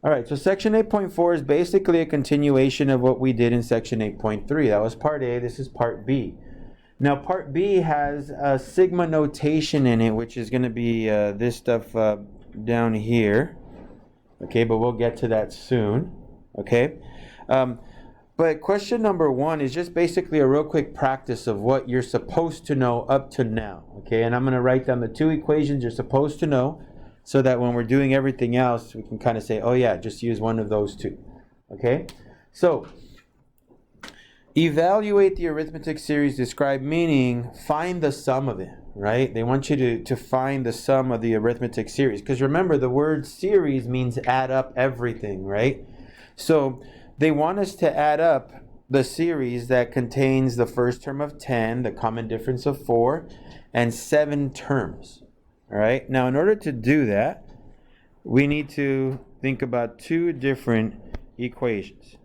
All right, so section 8.4 is basically a continuation of what we did in section 8.3. That was part A, this is part B. Now part B has a sigma notation in it, which is going to be this stuff down here. Okay, but we'll get to that soon. Okay, but question number 1 is just basically a real quick practice of what you're supposed to know up to now. Okay, and I'm going to write down the 2 equations you're supposed to know, so that when we're doing everything else, we can kind of say, oh yeah, just use one of those 2. Okay, so evaluate the arithmetic series described, meaning find the sum of it, right? They want you to find the sum of the arithmetic series. Because remember, the word series means add up everything, right? So they want us to add up the series that contains the first term of 10, the common difference of 4, and 7 terms. All right? Now, in order to do that, we need to think about 2 different equations.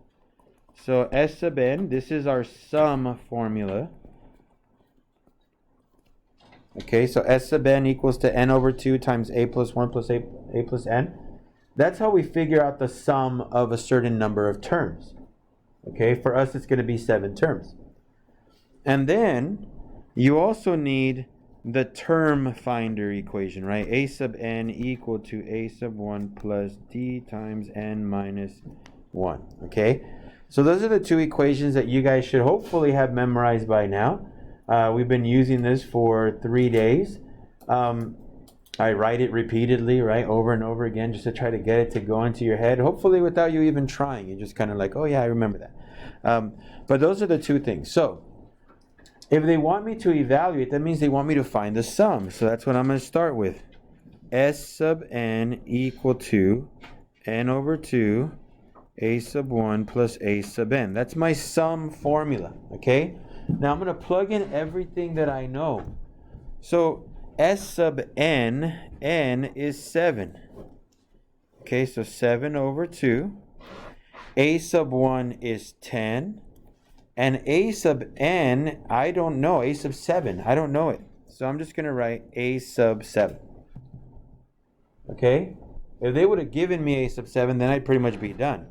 So S sub n, this is our sum formula. Okay, so S sub n equals to n over 2 times a plus 1 plus a plus n. That's how we figure out the sum of a certain number of terms. Okay, for us it's going to be 7 terms. And then you also need the term finder equation, right? A sub n equal to a sub 1 plus d times n minus 1. Okay, so those are the 2 equations that you guys should hopefully have memorized by now. We've been using this for 3 days. I write it repeatedly, right, over and over again, just to try to get it to go into your head, hopefully without you even trying. You're just kind of like, oh yeah, I remember that. But those are the 2 things. So if they want me to evaluate, that means they want me to find the sum. So that's what I'm going to start with. S sub n equal to n over 2 a sub 1 plus a sub n. That's my sum formula, okay? Now I'm going to plug in everything that I know. So S sub n, n is 7. Okay, so 7 over 2. A sub 1 is 10. And a sub n, I don't know. A sub 7, I don't know it. So I'm just going to write a sub 7. Okay? If they would have given me a sub 7, then I'd pretty much be done.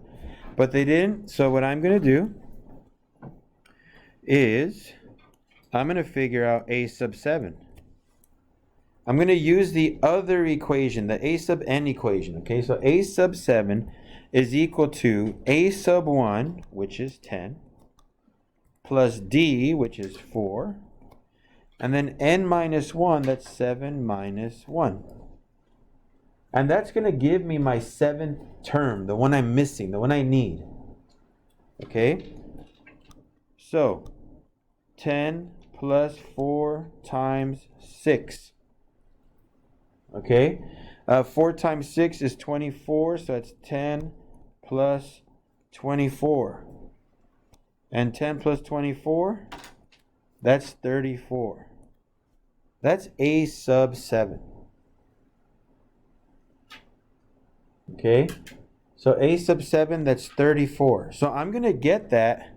But they didn't. So what I'm going to do is I'm going to figure out a sub 7. I'm going to use the other equation, the a sub n equation. Okay, so a sub 7 is equal to a sub 1, which is 10, plus d, which is 4, and then n minus 1, that's 7 minus 1. And that's going to give me my 7th term, the one I'm missing, the one I need. Okay, so 10 plus 4 times 6. Okay, 4 times 6 is 24, so that's 10 plus 24. And 10 plus 24, that's 34. That's a sub 7. Okay, so a sub 7, that's 34. So I'm going to get that,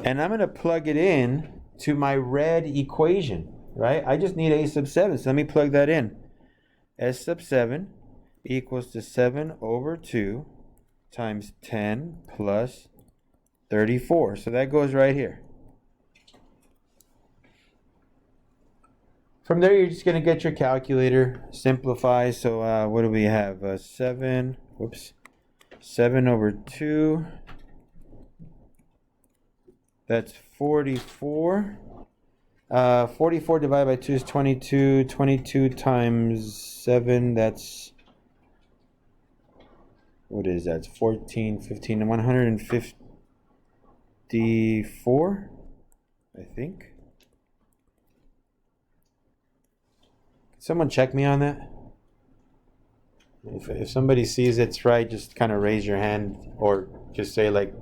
and I'm going to plug it in to my red equation, right? I just need a sub 7, so let me plug that in. S sub 7 equals to 7 over 2 times 10 plus 34. So that goes right here. From there, you're just going to get your calculator, simplify. So what do we have? 7 over 2. That's 44. 44 divided by 2 is 22. 22 times 7, that's, what is that? It's 14, 15, and 154, I think. Can someone check me on that? If somebody sees it's right, just kind of raise your hand, or just say like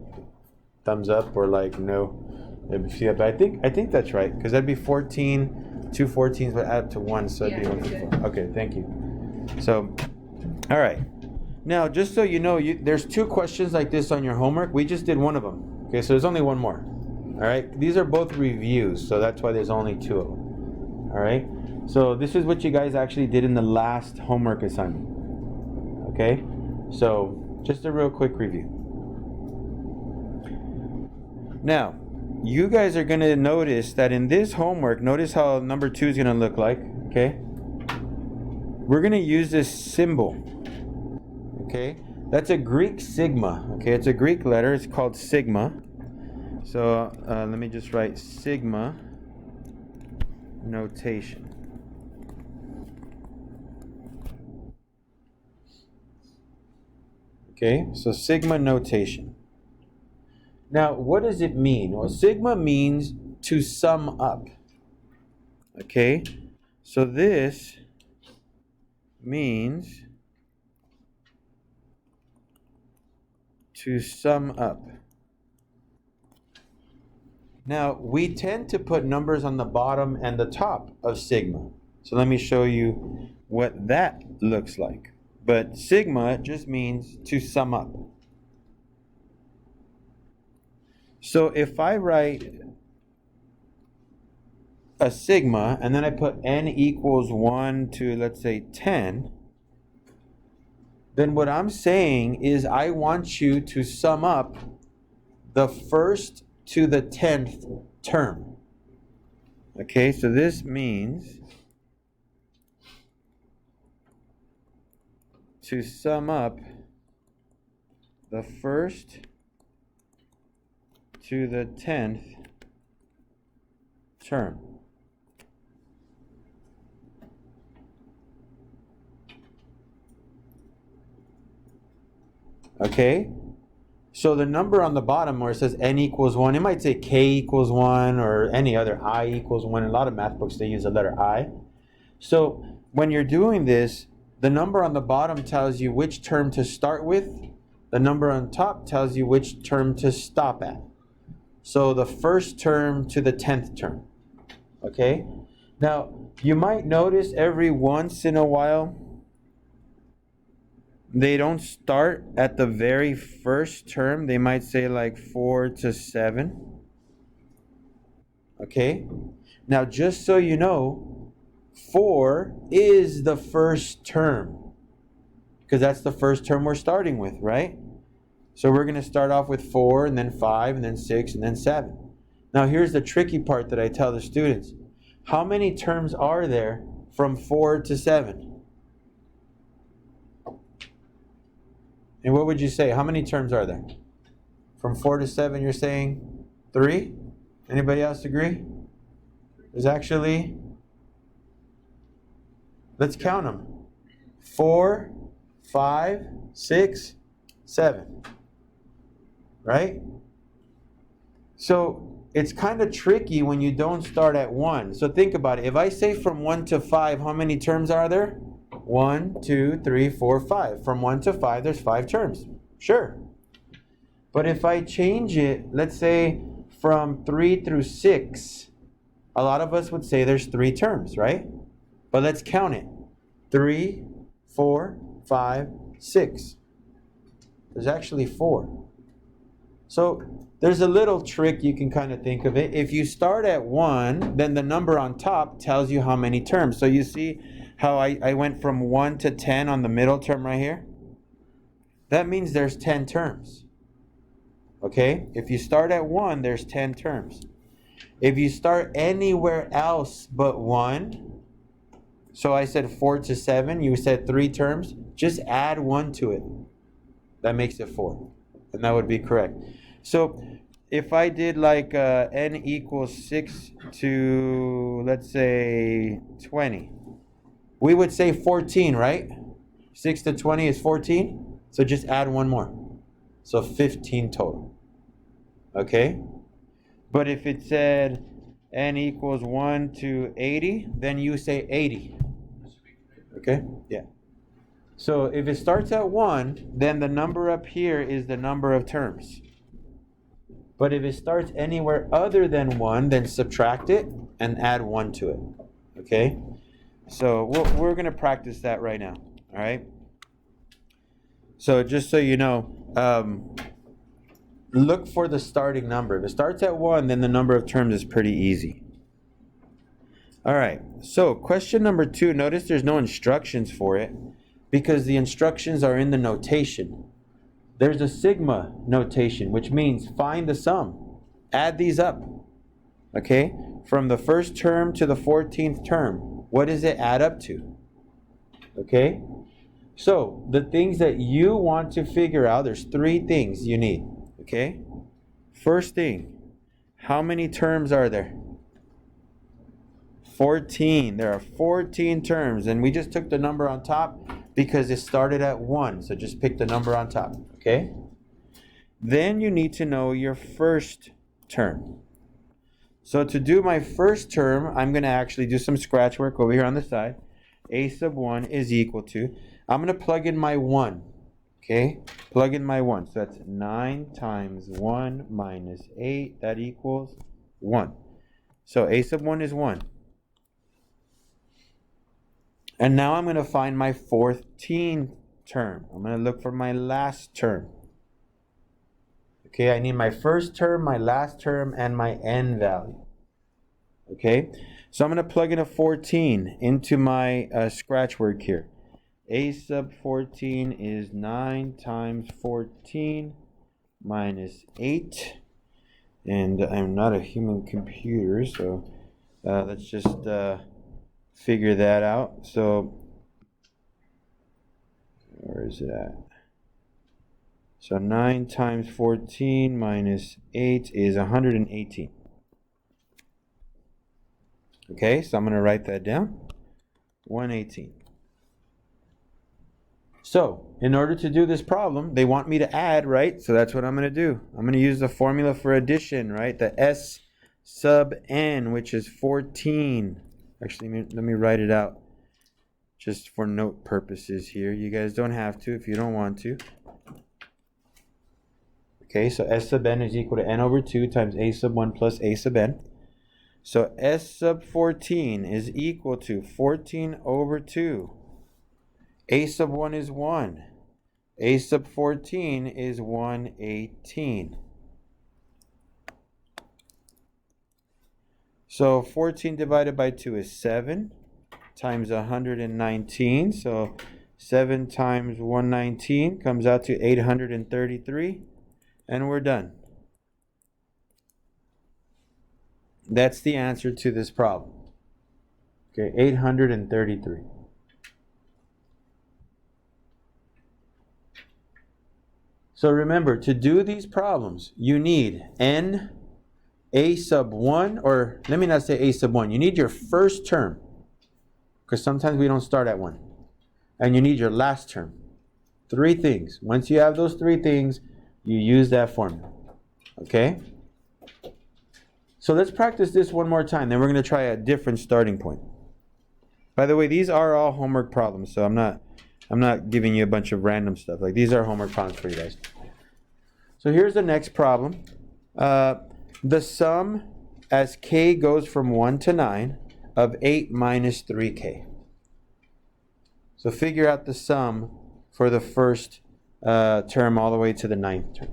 thumbs up, or like no. But I think that's right, because that'd be 14, 2 14s would add up to 1, so it'd be 154. Okay, thank you. So, all right. Now, just so you know, there's 2 questions like this on your homework. We just did one of them. Okay, so there's only one more. All right. These are both reviews, so that's why there's only 2 of them. All right. So this is what you guys actually did in the last homework assignment. Okay. So Just a real quick review. Now, you guys are going to notice that in this homework, notice how number 2 is going to look like, okay? We're going to use this symbol, okay? That's a Greek sigma, okay? It's a Greek letter. It's called sigma. So let me just write sigma notation. Okay, so sigma notation. Now, what does it mean? Well, sigma means to sum up. Okay, so this means to sum up. Now, we tend to put numbers on the bottom and the top of sigma. So let me show you what that looks like. But sigma just means to sum up. So if I write a sigma and then I put n equals 1 to, let's say, 10, then what I'm saying is I want you to sum up the first to the 10th term. Okay, so this means to sum up the first to the 10th term. Okay? So the number on the bottom where it says n equals 1, it might say k equals 1 or any other I equals 1. In a lot of math books, they use the letter I. So when you're doing this, the number on the bottom tells you which term to start with. The number on top tells you which term to stop at. So the first term to the 10th term. Okay? Now, you might notice every once in a while, they don't start at the very first term. They might say like 4 to 7. Okay? Now, just so you know, 4 is the first term. Because that's the first term we're starting with, right? So we're going to start off with 4, and then 5, and then 6, and then 7. Now, here's the tricky part that I tell the students. How many terms are there from 4 to 7? And what would you say? How many terms are there? From 4 to 7, you're saying 3? Anybody else agree? There's actually, let's count them. 4, 5, 6, 7. Right? So it's kind of tricky when you don't start at 1. So think about it. If I say from 1 to 5, how many terms are there? 1, 2, 3, 4, 5. From 1 to 5, there's 5 terms. Sure. But if I change it, let's say from 3 through 6, a lot of us would say there's 3 terms, right? But let's count it. 3, 4, 5, 6. There's actually 4. So there's a little trick you can kind of think of it. If you start at 1, then the number on top tells you how many terms. So you see how I went from 1 to 10 on the middle term right here? That means there's 10 terms. Okay? If you start at 1, there's 10 terms. If you start anywhere else but 1, so I said 4 to 7, you said 3 terms, just add 1 to it. That makes it 4. And that would be correct. So if I did like n equals 6 to, let's say, 20, we would say 14, right? 6 to 20 is 14. So just add 1 more. So 15 total. Okay? But if it said n equals 1 to 80, then you say 80. Okay? Yeah. So if it starts at 1, then the number up here is the number of terms. But if it starts anywhere other than 1, then subtract it and add 1 to it. Okay? So we're going to practice that right now. All right? So just so you know, look for the starting number. If it starts at 1, then the number of terms is pretty easy. All right. So question number 2, notice there's no instructions for it because the instructions are in the notation. there's a sigma notation, which means find the sum. Add these up. Okay? From the first term to the 14th term, what does it add up to? Okay? So, the things that you want to figure out, there's 3 things you need. Okay? First thing, how many terms are there? 14. There are 14 terms, and we just took the number on top because it started at 1. So just pick the number on top. Okay? Then you need to know your first term. So to do my first term, I'm going to actually do some scratch work over here on the side. A sub 1 is equal to, I'm going to plug in my 1. Okay? Plug in my 1. So that's 9 times 1 minus 8. That equals 1. So A sub 1 is 1. And now I'm going to find my 14th term. I'm going to look for my last term. Okay, I need my first term, my last term, and my n value. Okay, so I'm going to plug in a 14 into my scratch work here. A sub 14 is 9 times 14 minus 8. And I'm not a human computer, so let's just figure that out. So, where is it at? So 9 times 14 minus 8 is 118. Okay, so I'm going to write that down. 118. So, in order to do this problem, they want me to add, right? So that's what I'm going to do. I'm going to use the formula for addition, right? The S sub n, which is 14. Actually, let me write it out just for note purposes here. You guys don't have to if you don't want to. Okay, so S sub n is equal to n over 2 times a sub 1 plus a sub n. So S sub 14 is equal to 14 over 2. A sub 1 is 1. A sub 14 is 118. So 14 divided by 2 is 7 times 119. So 7 times 119 comes out to 833. And we're done. That's the answer to this problem. Okay, 833. So remember, to do these problems, you need n a sub 1, or let me not say a sub 1. You need your first term, because sometimes we don't start at 1. And you need your last term. 3 things. Once you have those 3 things, you use that formula. Okay? So let's practice this one more time. Then we're going to try a different starting point. By the way, these are all homework problems, so I'm not giving you a bunch of random stuff. Like, these are homework problems for you guys. So here's the next problem. The sum as k goes from 1 to 9 of 8 minus 3k. So figure out the sum for the first term all the way to the 9th term.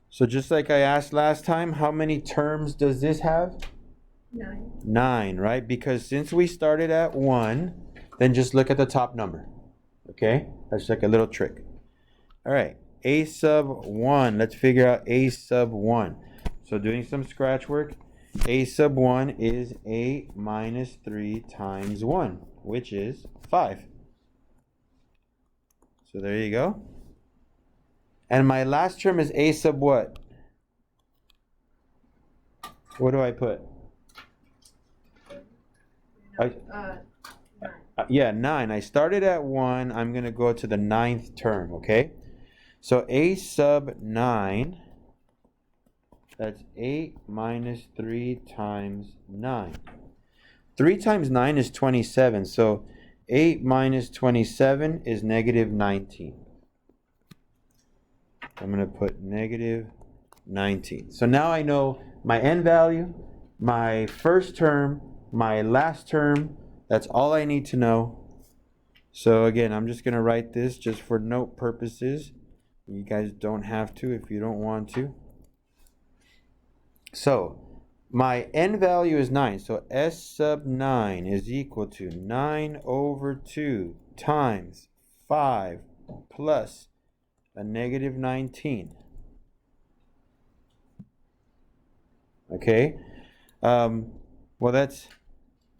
So just like I asked last time, how many terms does this have? 9. 9, right? Because since we started at 1, then just look at the top number. Okay? That's like a little trick. All right. A sub 1. Let's figure out A sub 1. So doing some scratch work, A sub 1 is 8 minus 3 times 1, which is 5. So there you go. And my last term is A sub what? What do I put? 9. Yeah, 9. I started at 1. I'm going to go to the 9th term, okay? So A sub 9, that's 8 minus 3 times 9. 3 times 9 is 27, so 8 minus 27 is negative 19. I'm going to put negative 19. So now I know my n value, my first term, my last term. That's all I need to know. So again, I'm just going to write this just for note purposes. You guys don't have to if you don't want to. So my n value is 9. So S sub 9 is equal to 9 over 2 times 5 plus a negative 19. Okay, well, that's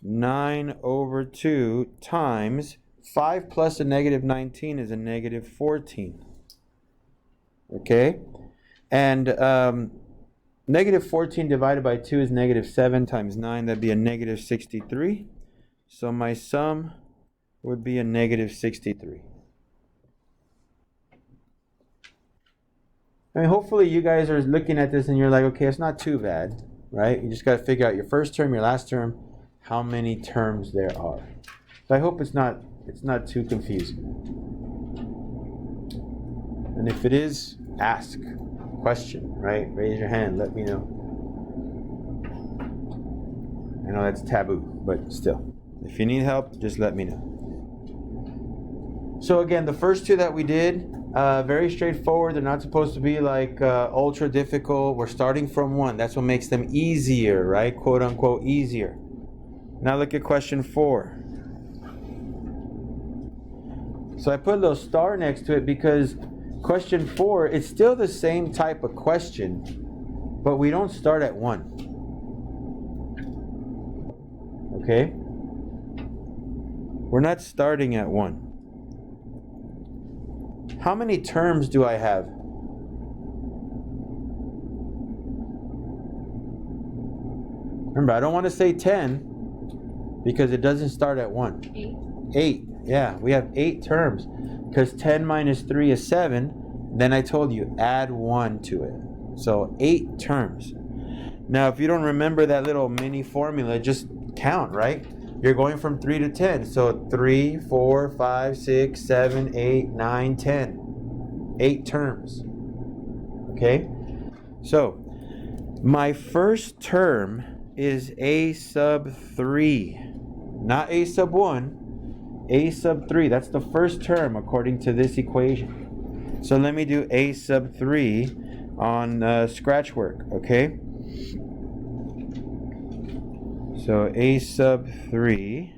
9 over 2 times 5 plus a negative 19 is a negative 14. Okay, and negative 14 divided by 2 is negative 7 times 9. That'd be a negative 63. So my sum would be a negative 63. I mean, hopefully you guys are looking at this and you're like, okay, it's not too bad, right? You just got to figure out your first term, your last term, how many terms there are. So I hope it's not too confusing. And if it is, ask, question, right? Raise your hand, let me know. I know that's taboo, but still. If you need help, just let me know. So again, the first two that we did, very straightforward. They're not supposed to be like ultra difficult. We're starting from 1. That's what makes them easier, right? Quote unquote easier. Now look at question 4. So I put a little star next to it because question 4, it's still the same type of question, but we don't start at 1. Okay? We're not starting at 1. How many terms do I have? Remember, I don't want to say 10 because it doesn't start at 1. 8. Yeah, we have 8 terms because 10 minus 3 is 7. Then I told you, add 1 to it. So 8 terms. Now, if you don't remember that little mini formula, just count, right? You're going from 3 to 10. So 3, 4, 5, 6, 7, 8, 9, 10. 8 terms. Okay? So, my first term is a sub 3. Not a sub 1. A sub 3. That's the first term according to this equation. So let me do a sub 3 on scratch work. Okay? So a sub 3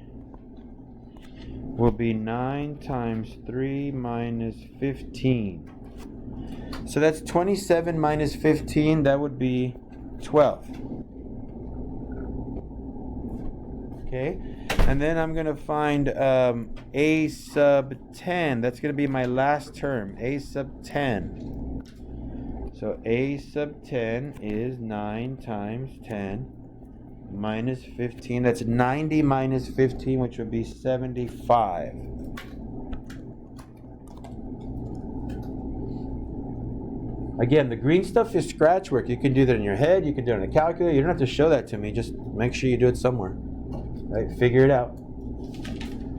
will be 9 times 3 minus 15. So that's 27 minus 15. That would be 12. Okay? And then I'm going to find a sub 10. That's going to be my last term. A sub 10. So a sub 10 is 9 times 10. Minus 15, that's 90 minus 15, which would be 75. Again, the green stuff is scratch work. You can do that in your head, you can do it on a calculator. You don't have to show that to me, just make sure you do it somewhere. Right? Figure it out.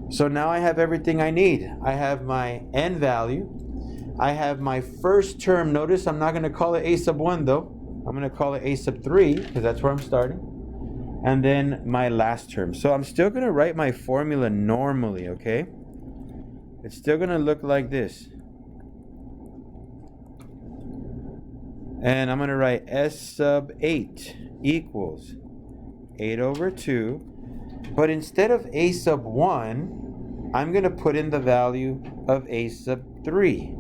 So now I have everything I need. I have my n value. I have my first term. Notice I'm not going to call it a sub 1 though. I'm going to call it a sub 3 because that's where I'm starting. And then my last term. So I'm still going to write my formula normally, okay? It's still going to look like this. And I'm going to write s sub 8 equals 8 over 2. But instead of a sub 1, I'm going to put in the value of a sub 3.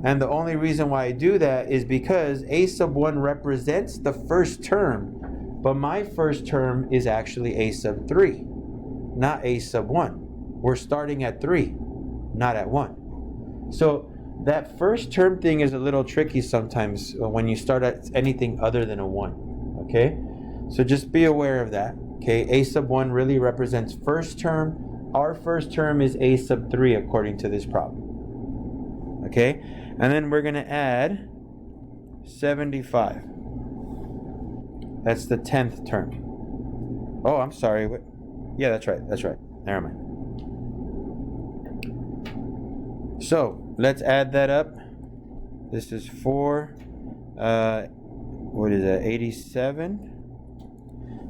And the only reason why I do that is because a sub 1 represents the first term. But my first term is actually a sub 3, not a sub 1. We're starting at 3, not at 1. So that first term thing is a little tricky sometimes when you start at anything other than a 1. Okay? So just be aware of that. Okay? A sub 1 really represents first term. Our first term is a sub 3 according to this problem. Okay? And then we're going to add 75. That's the 10th term. Oh, I'm sorry. What? Yeah, that's right. That's right. Never mind. So, let's add that up. This is 4. What is that? 87.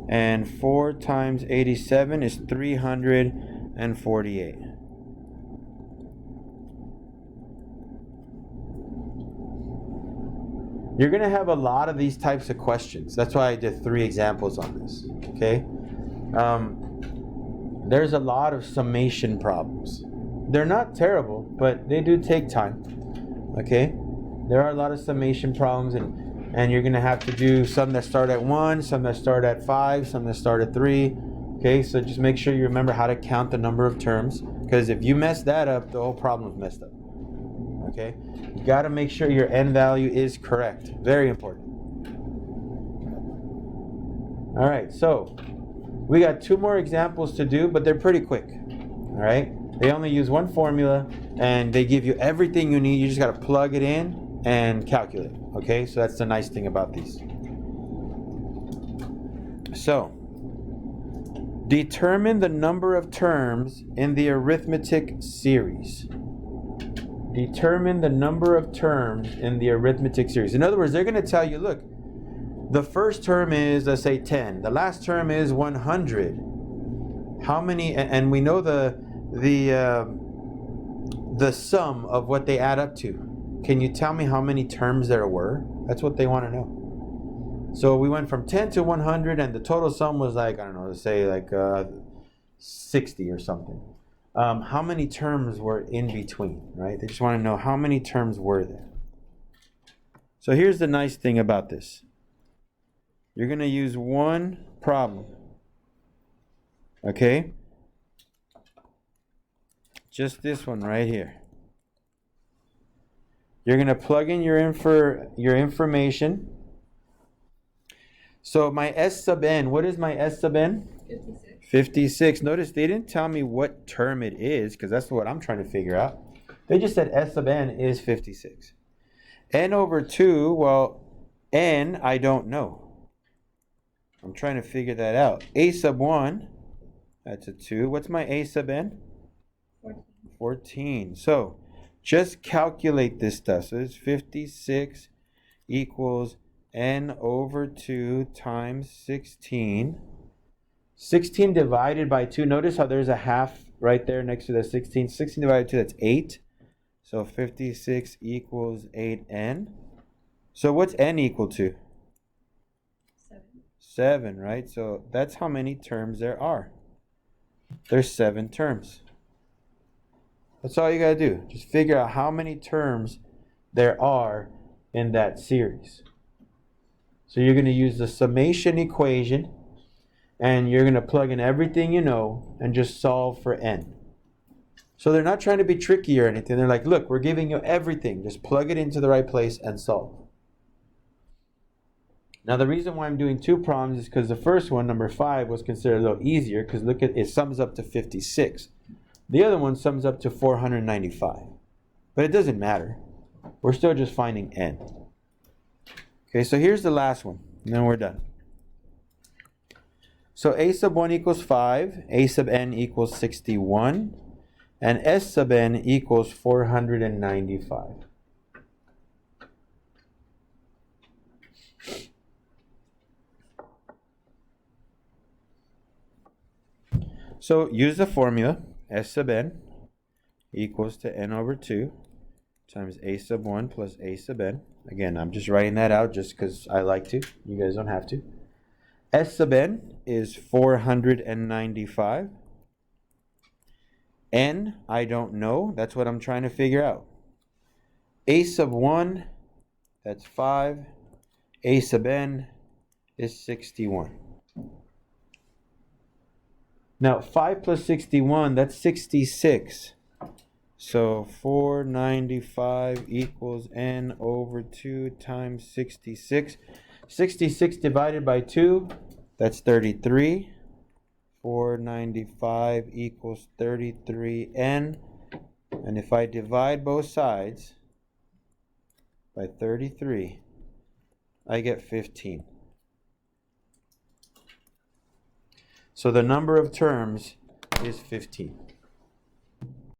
And 4 times 87 is 348. You're going to have a lot of these types of questions. That's why I did 3 examples on this. Okay? There's a lot of summation problems. they're not terrible, but they do take time. Okay? There are a lot of summation problems, and you're going to have to do some that start at 1, some that start at 5, some that start at 3. Okay, so just make sure you remember how to count the number of terms, because if you mess that up, the whole problem is messed up. Okay? You got to make sure your n value is correct. Very important. All right, so we got 2 more examples to do, but they're pretty quick. All right? They only use one formula, and they give you everything you need. You just got to plug it in and calculate. Okay? So that's the nice thing about these. So, determine the number of terms in the arithmetic series. Determine the number of terms in the arithmetic series. In other words, they're going to tell you, look, the first term is, let's say, 10. The last term is 100. How many, and we know the sum of what they add up to. Can you tell me how many terms there were? That's what they want to know. So we went from 10 to 100, and the total sum was like, I don't know, let's say like 60 or something. How many terms were in between, right? They just want to know how many terms were there. So here's the nice thing about this. You're going to use one problem. Okay? Just this one right here. You're going to plug in your information. So my S sub n, what is my S sub n? 56. 56. Notice they didn't tell me what term it is, because that's what I'm trying to figure out. They just said S sub n is 56. N over 2, well, n I don't know. I'm trying to figure that out. A sub 1, that's a 2. What's my A sub n? 14. 14. So just calculate this stuff. So it's 56 equals n over 2 times 16. 16 divided by 2. Notice how there's a half right there next to the 16. 16 divided by 2, that's 8. So 56 equals 8n. So what's n equal to? 7, right? So that's how many terms there are. There's 7 terms. That's all you got to do. Just figure out how many terms there are in that series. So you're going to use the summation equation, and you're going to plug in everything you know and just solve for n. So they're not trying to be tricky or anything. They're like, look, we're giving you everything. Just plug it into the right place and solve. Now the reason why I'm doing 2 problems is because the first one, number 5, was considered a little easier, because look at it, sums up to 56. The other one sums up to 495. But it doesn't matter. We're still just finding n. Okay, so here's the last one, and then we're done. So a sub 1 equals 5, a sub n equals 61, and s sub n equals 495. So use the formula, S sub n equals to n over 2 times a sub 1 plus a sub n. Again, I'm just writing that out just because I like to. You guys don't have to. S sub n is 495. N, I don't know. That's what I'm trying to figure out. A sub 1, that's 5. A sub n is 61. Now, 5 plus 61, that's 66. So 495 equals n over 2 times 66. 66 divided by 2, that's 33. 495 equals 33n. And if I divide both sides by 33, I get 15. So the number of terms is 15.